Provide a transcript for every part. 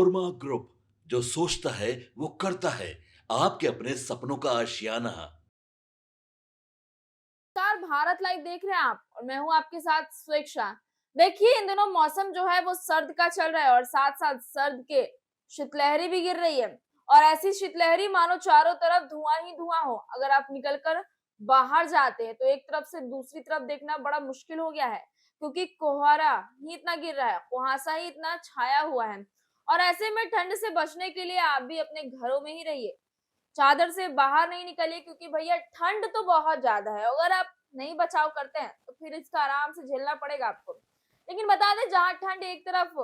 Korma group, जो सोचता है वो करता है। आपके अपने सपनों का आशियाना। नमस्कार, भारत लाइव देख रहे हैं आप और मैं हूं आपके साथ स्वेच्छा। देखिए, इन दिनों मौसम जो है वो सर्द का चल रहा है और साथ साथ सर्द के शीतलहरी भी गिर रही है। और ऐसी शीतलहरी मानो चारों तरफ धुआं ही धुआं हो। अगर आप निकलकर बाहर जाते हैं तो एक तरफ से दूसरी तरफ देखना बड़ा मुश्किल हो गया है, क्योंकि कोहरा ही इतना गिर रहा है, कुहासा ही इतना छाया हुआ है। और ऐसे में ठंड से बचने के लिए आप भी अपने घरों में ही रहिए, चादर से बाहर नहीं निकलिए, क्योंकि भैया ठंड तो बहुत ज्यादा है। अगर आप नहीं बचाव करते हैं तो फिर इसका आराम से झेलना पड़ेगा आपको। लेकिन बता दें, जहां ठंड एक तरफ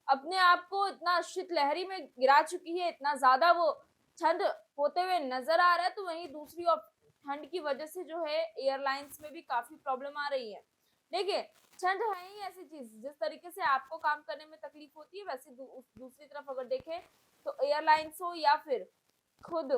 अपने आप को इतना शीतलहरी में गिरा चुकी है, इतना ज्यादा वो ठंड होते हुए नजर आ रहा है, तो वहीं दूसरी ओर ठंड की वजह से जो है एयरलाइंस में भी काफी प्रॉब्लम आ रही है। देखिए, ठंड है ही ऐसी चीज, जिस तरीके से आपको काम करने में तकलीफ होती है, वैसे दूसरी तरफ अगर देखें तो एयरलाइंस हो या फिर खुद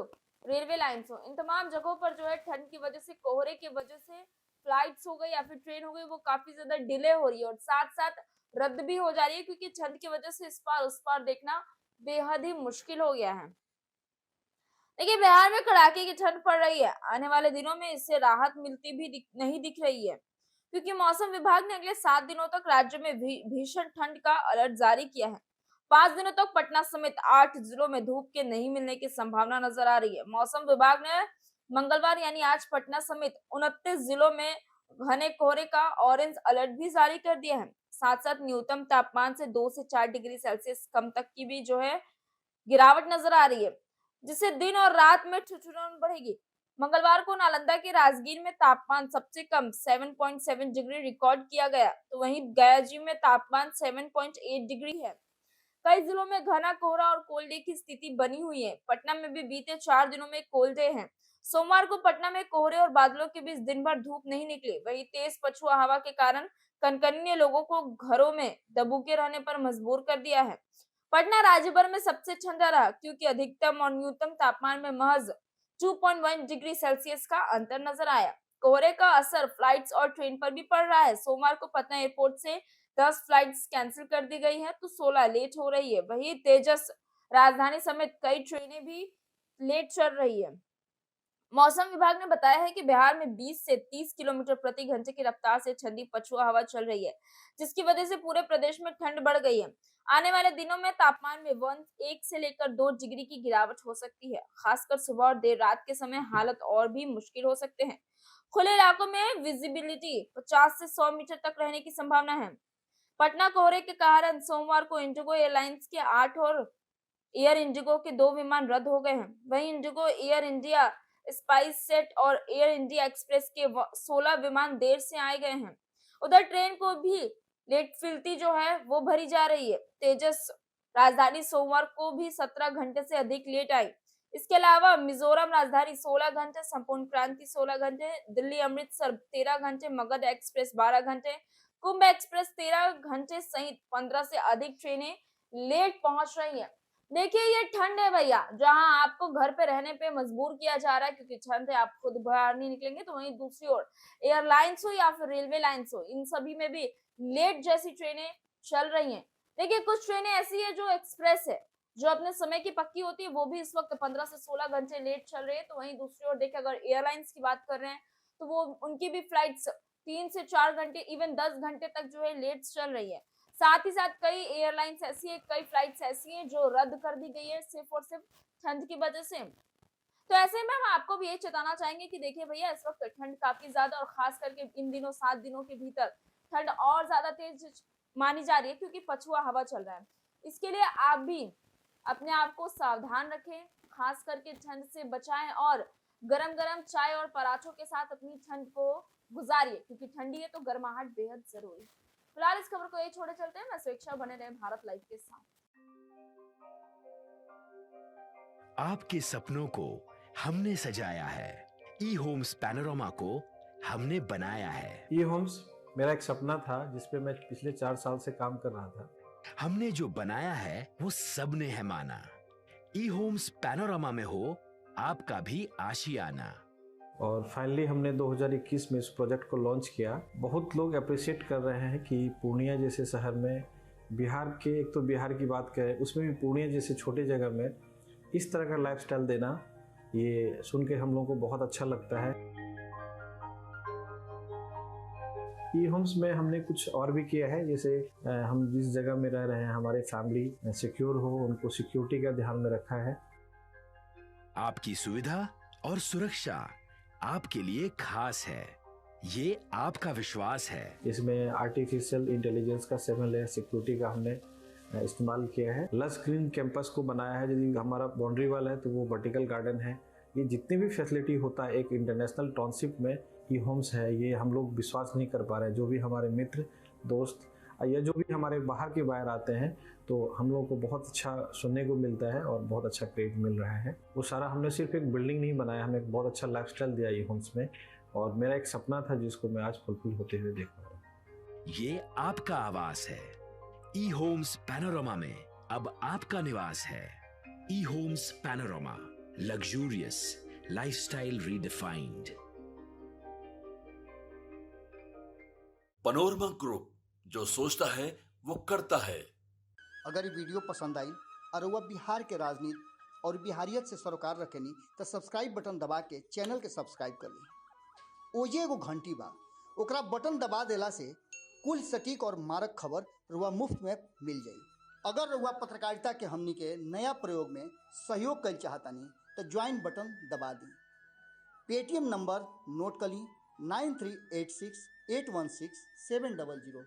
रेलवे लाइन्स हो, इन तमाम जगहों पर जो है ठंड की वजह से, कोहरे की वजह से फ्लाइट्स हो गई या फिर ट्रेन हो गई, वो काफी ज्यादा डिले हो रही है और साथ साथ रद्द भी हो जा रही है, क्योंकि ठंड की वजह से इस पार उस पार देखना बेहद ही मुश्किल हो गया है। देखिए, बिहार में कड़ाके की ठंड पड़ रही है। आने वाले दिनों में इससे राहत मिलती भी नहीं दिख रही है, क्योंकि मौसम विभाग ने अगले 7 दिनों तक राज्य में भीषण ठंड का अलर्ट जारी किया है। 5 दिनों तक पटना समेत 8 जिलों में धूप के नहीं मिलने की संभावना नजर आ रही है। मौसम विभाग ने मंगलवार यानी आज पटना समेत 29 जिलों में घने कोहरे का ऑरेंज अलर्ट भी जारी कर दिया है। साथ साथ न्यूनतम तापमान से 2 से 4 डिग्री सेल्सियस कम तक की भी जो है गिरावट नजर आ रही है, जिससे दिन और रात में ठिठुरन बढ़ेगी। मंगलवार को नालंदा के राजगीर में तापमान सबसे कम 7.7 डिग्री रिकॉर्ड किया गया, तो वहीं गयाजी में तापमान 7.8 डिग्री है। कई जिलों में घना कोहरा और कोल्ड डे की स्थिति बनी हुई है। पटना में भी बीते 4 दिनों में कोल्ड डे है। सोमवार को पटना में कोहरे और बादलों के बीच दिन भर धूप नहीं निकली। वहीं तेज पछुआ हवा के कारण कनकनी ने लोगों को घरों में दबूके रहने पर मजबूर कर दिया है। पटना राज्य भर में सबसे ठंडा रहा, क्योंकि अधिकतम और न्यूनतम तापमान में महज 2.1 डिग्री सेल्सियस का अंतर नजर आया। कोहरे का असर फ्लाइट्स और ट्रेन पर भी पड़ रहा है। सोमवार को पटना एयरपोर्ट से 10 फ्लाइट्स कैंसिल कर दी गई हैं, तो 16 लेट हो रही है। वहीं तेजस राजधानी समेत कई ट्रेनें भी लेट चल रही है। मौसम विभाग ने बताया है कि बिहार में 20 से 30 किलोमीटर प्रति घंटे की रफ्तार से ठंडी पछुआ हवा चल रही है, जिसकी वजह से पूरे प्रदेश में ठंड बढ़ गई है। आने वाले दिनों में तापमान में 1 से लेकर 2 डिग्री की गिरावट हो सकती है। खासकर सुबह और देर रात के समय हालत और भी मुश्किल हो सकते हैं। खुले इलाकों में विजिबिलिटी 50 से 100 मीटर तक रहने की संभावना है। पटना कोहरे के कारण सोमवार को इंडिगो एयरलाइंस के 8 और एयर इंडिगो के 2 विमान रद्द हो गए हैं। वहीं Indigo, air India, spice jet और एयर इंडिया एक्सप्रेस के 16 विमान देर से आए गए हैं। उधर ट्रेन को भी लेट फिलती जो है वो भरी जा रही है। तेजस राजधानी सोमवार को भी 17 घंटे से अधिक लेट आई। इसके अलावा मिजोरम राजधानी 16 घंटे, संपूर्ण क्रांति 16 घंटे, दिल्ली अमृतसर 13 घंटे, मगध एक्सप्रेस 12 घंटे, कुंभ एक्सप्रेस 13 घंटे सहित 15 से अधिक ट्रेनें लेट पहुंच रही हैं। देखिए, ये ठंड है भैया, जहां आपको घर पे रहने पे मजबूर किया जा रहा है, क्योंकि ठंड है, आप खुद बाहर नहीं निकलेंगे। तो वहीं दूसरी ओर एयरलाइंस हो या फिर रेलवे लाइंस हो, इन सभी में भी लेट जैसी ट्रेनें चल रही हैं। देखिए, कुछ ट्रेनें ऐसी है जो एक्सप्रेस है, जो अपने समय की पक्की होती है, वो भी इस वक्त 15 से 16 घंटे लेट चल रही है। तो वहीं दूसरी ओर देखिए, अगर एयरलाइंस की बात कर रहे हैं तो वो उनकी भी फ्लाइट्स 3 से 4 घंटे, इवन 10 घंटे तक जो है लेट चल रही है। साथ ही साथ कई एयरलाइंस ऐसी है, कई फ्लाइट्स ऐसी हैं जो रद्द कर दी गई है सिर्फ और सिर्फ ठंड की वजह से। तो ऐसे में हम आपको भी ये चेताना चाहेंगे कि देखिए भैया, इस वक्त ठंड काफी ज्यादा और खास करके इन दिनों 7 दिनों के भीतर ठंड और ज्यादा तेज मानी जा रही है, क्योंकि पछुआ हवा चल रहा है। इसके लिए आप भी अपने आप को सावधान रखें, खास करके ठंड से बचाएं और गरम गरम चाय और पराठों के साथ अपनी ठंड को गुजारिए, क्योंकि ठंडी है तो गर्माहट बेहद जरूरी है। फिलहाल इस खबर को यही छोड़े चलते हैं। मैं स्वेच्छा, बने रहे भारत लाइव के साथ। आपके सपनों को हमने सजाया है। ई होम्स पैनोरामा को हमने बनाया है। ई होम्स मेरा एक सपना था, जिसपे मैं पिछले 4 साल से काम कर रहा था। हमने जो बनाया है वो सबने है माना। ई होम्स पैनोरामा में हो आपका भी आशियाना। और फाइनली हमने 2021 में इस प्रोजेक्ट को लॉन्च किया। बहुत लोग अप्रिशिएट कर रहे हैं कि पूर्णिया जैसे शहर में बिहार के, एक तो बिहार की बात करें, उसमें भी पूर्णिया जैसे छोटे जगह में इस तरह का लाइफस्टाइल देना, ये सुन के हम लोगों को बहुत अच्छा लगता है। ई होम्स में हमने कुछ और भी किया है, जैसे हम जिस जगह में रह रहे हैं हमारे फैमिली सिक्योर हो, उनको सिक्योरिटी का ध्यान में रखा है। आपकी सुविधा और सुरक्षा आपके लिए खास है, ये आपका विश्वास है। इसमें आर्टिफिशियल इंटेलिजेंस का 7 लेयर सिक्योरिटी का हमने इस्तेमाल किया है। लस ग्रीन कैंपस को बनाया है, यदि हमारा बाउंड्री वाल है तो वो वर्टिकल गार्डन है। ये जितनी भी फैसिलिटी होता है एक इंटरनेशनल टाउनशिप में, ई होम्स है, ये हम लोग विश्वास नहीं कर पा रहे हैं। जो भी हमारे मित्र दोस्त या जो भी हमारे बाहर आते हैं, तो हम लोगों को बहुत अच्छा सुनने को मिलता है और बहुत अच्छा क्रेडिट मिल रहा है। वो सारा हमने सिर्फ एक बिल्डिंग नहीं बनाया, हमें एक बहुत अच्छा लाइफस्टाइल दिया ई होम्स में, और मेरा एक सपना था जिसको मैं आज फुलफिल होते हुए देख रहा हूँ। ये आपका आवास है। ई होम्स पैनोरामा में अब आपका निवास है। ई Holmes panorama, luxurious lifestyle redefined. Panorama group, जो सोचता है वो करता है। अगर ये वीडियो पसंद आई और वह बिहार के राजनीति और बिहारियत से सरोकार रखेनी तो सब्सक्राइब बटन दबा के चैनल के सब्सक्राइब कर ली। ओजे एगो घंटी बा, ओकरा बटन दबा देला से कुल सटीक और मारक खबर रुआ मुफ्त में मिल जाई। अगर रुआ पत्रकारिता के हमनी के नया प्रयोग में सहयोग कर चाहतानी तो ज्वाइन बटन दबा दी। पेटीएम नंबर नोट कर ली 9386816700।